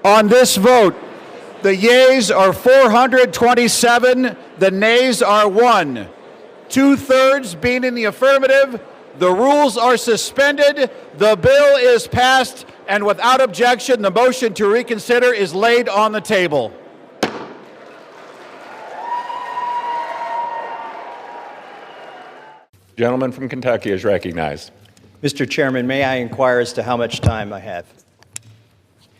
On this vote, the yeas are 427, the nays are 1. 2/3 being in the affirmative, the rules are suspended, the bill is passed, and without objection, the motion to reconsider is laid on the table. Gentleman from Kentucky is recognized. Mr. Chairman, may I inquire as to how much time I have?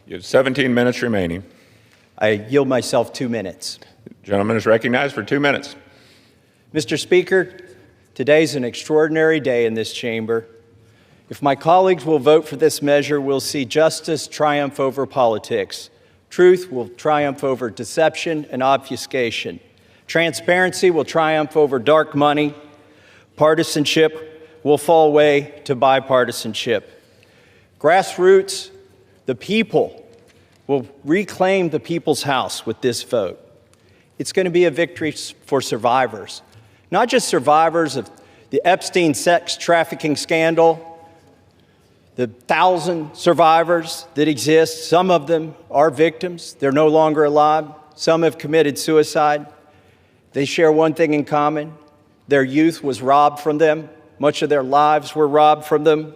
You have 17 minutes remaining. I yield myself 2 minutes. The gentleman is recognized for 2 minutes. Mr. Speaker, today's an extraordinary day in this chamber. If my colleagues will vote for this measure, we'll see justice triumph over politics. Truth will triumph over deception and obfuscation. Transparency will triumph over dark money. Partisanship will fall away to bipartisanship. Grassroots, the people, will reclaim the people's house with this vote. It's going to be a victory for survivors, not just survivors of the Epstein sex trafficking scandal, the 1,000 survivors that exist. Some of them are victims. They're no longer alive. Some have committed suicide. They share one thing in common. Their youth was robbed from them. Much of their lives were robbed from them,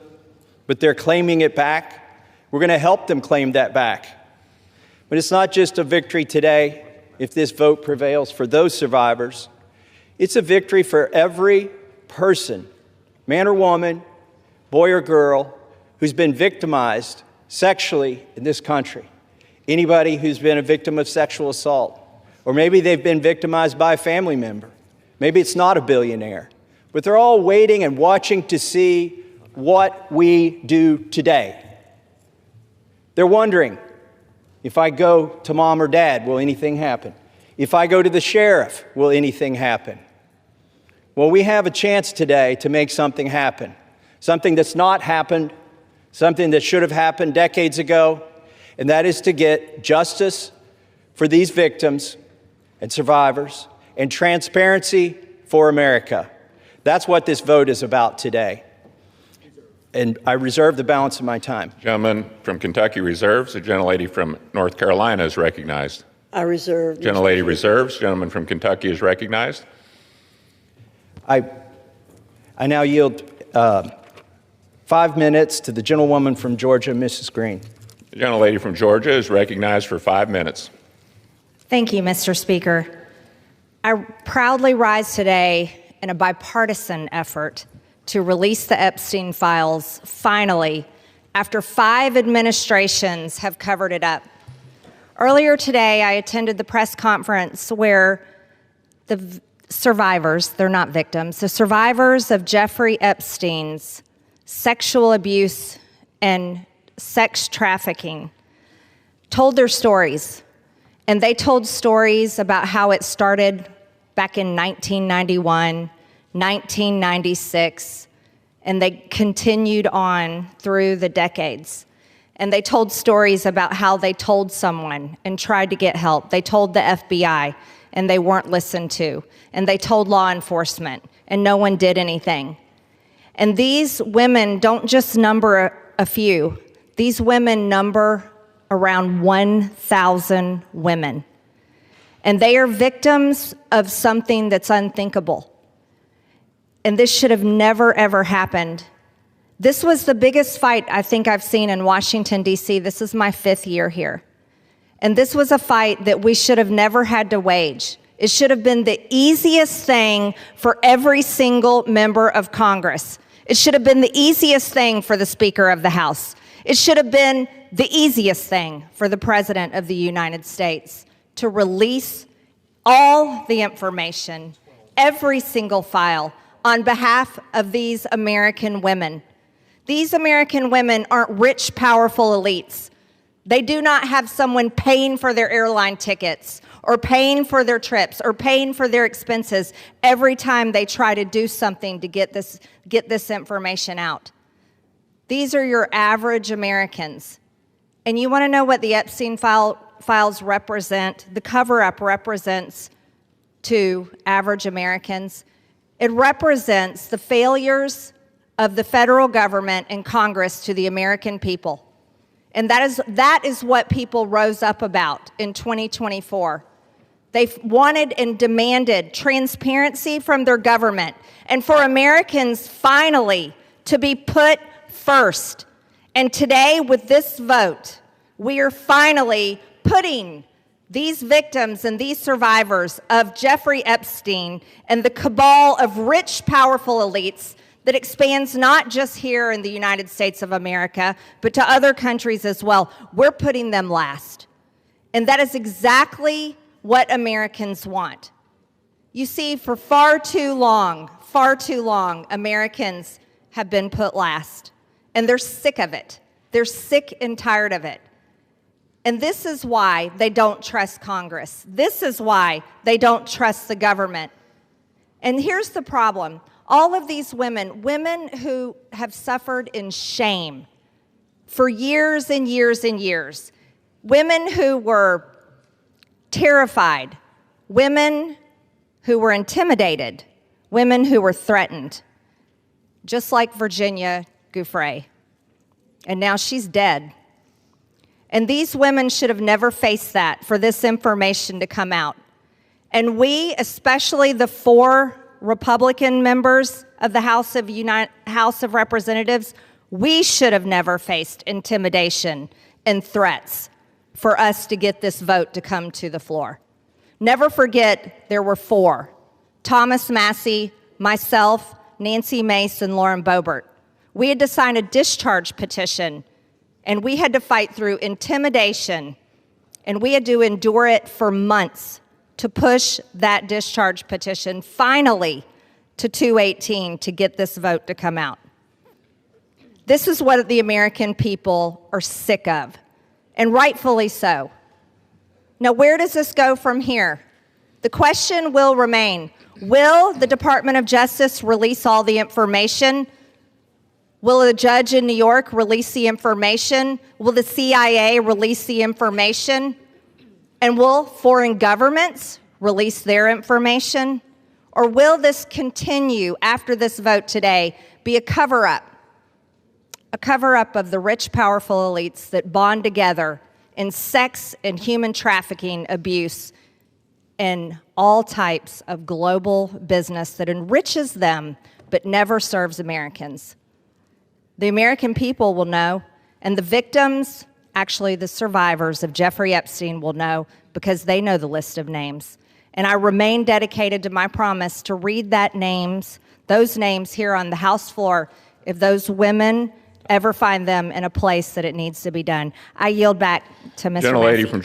but they're claiming it back. We're going to help them claim that back. But it's not just a victory today, if this vote prevails for those survivors. It's a victory for every person, man or woman, boy or girl, who's been victimized sexually in this country. Anybody who's been a victim of sexual assault, or maybe they've been victimized by a family member. Maybe it's not a billionaire, but they're all waiting and watching to see what we do today. They're wondering, if I go to mom or dad, will anything happen? If I go to the sheriff, will anything happen? Well, we have a chance today to make something happen, something that's not happened, something that should have happened decades ago, and that is to get justice for these victims and survivors and transparency for America. That's what this vote is about today. And I reserve the balance of my time. Gentleman from Kentucky reserves. The gentlelady from North Carolina is recognized. I reserve. Gentlelady reserves. Gentleman from Kentucky is recognized. I now yield 5 minutes to the gentlewoman from Georgia, Mrs. Green. The gentlelady from Georgia is recognized for 5 minutes. Thank you, Mr. Speaker. I proudly rise today in a bipartisan effort to release the Epstein files, finally, after 5 administrations have covered it up. Earlier today, I attended the press conference where the survivors, they're not victims, the survivors of Jeffrey Epstein's sexual abuse and sex trafficking told their stories. And they told stories about how it started back in 1991, 1996, and they continued on through the decades. And they told stories about how they told someone and tried to get help. They told the FBI, and they weren't listened to. And they told law enforcement, and no one did anything. And these women don't just number a few. These women number around 1,000 women. And they are victims of something that's unthinkable. And this should have never, ever happened. This was the biggest fight I think I've seen in Washington, D.C. This is my 5th year here. And this was a fight that we should have never had to wage. It should have been the easiest thing for every single member of Congress. It should have been the easiest thing for the Speaker of the House. It should have been the easiest thing for the President of the United States to release all the information, every single file, on behalf of these American women. These American women aren't rich, powerful elites. They do not have someone paying for their airline tickets or paying for their trips or paying for their expenses every time they try to do something to get this information out. These are your average Americans. And you want to know what the Epstein files represent? The cover-up represents to average Americans. It represents the failures of the federal government and Congress to the American people. And that is what people rose up about in 2024. They wanted and demanded transparency from their government and for Americans finally to be put first. And today, with this vote, we are finally putting these victims and these survivors of Jeffrey Epstein and the cabal of rich, powerful elites that expands not just here in the United States of America, but to other countries as well. We're putting them last. And that is exactly what Americans want. You see, for far too long, Americans have been put last. And they're sick of it. They're sick and tired of it. And this is why they don't trust Congress. This is why they don't trust the government. And here's the problem. All of these women who have suffered in shame for years and years and years, women who were terrified, women who were intimidated, women who were threatened, just like Virginia Giuffre. And now she's dead. And these women should have never faced that for this information to come out. And we, especially the 4 Republican members of the House of Representatives, we should have never faced intimidation and threats for us to get this vote to come to the floor. Never forget there were 4. Thomas Massie, myself, Nancy Mace, and Lauren Boebert. We had to sign a discharge petition, and we had to fight through intimidation, and we had to endure it for months to push that discharge petition finally to 218 to get this vote to come out. This is what the American people are sick of, and rightfully so. Now, where does this go from here? The question will remain, will the Department of Justice release all the information? Will a judge in New York release the information? Will the CIA release the information? And will foreign governments release their information? Or will this continue after this vote today be a cover-up? A cover-up of the rich, powerful elites that bond together in sex and human trafficking abuse and all types of global business that enriches them but never serves Americans. The American people will know, and the victims, actually the survivors of Jeffrey Epstein, will know because they know the list of names. And I remain dedicated to my promise to read those names here on the House floor if those women ever find them in a place that it needs to be done. I yield back to Mr. Gentlelady Massey. from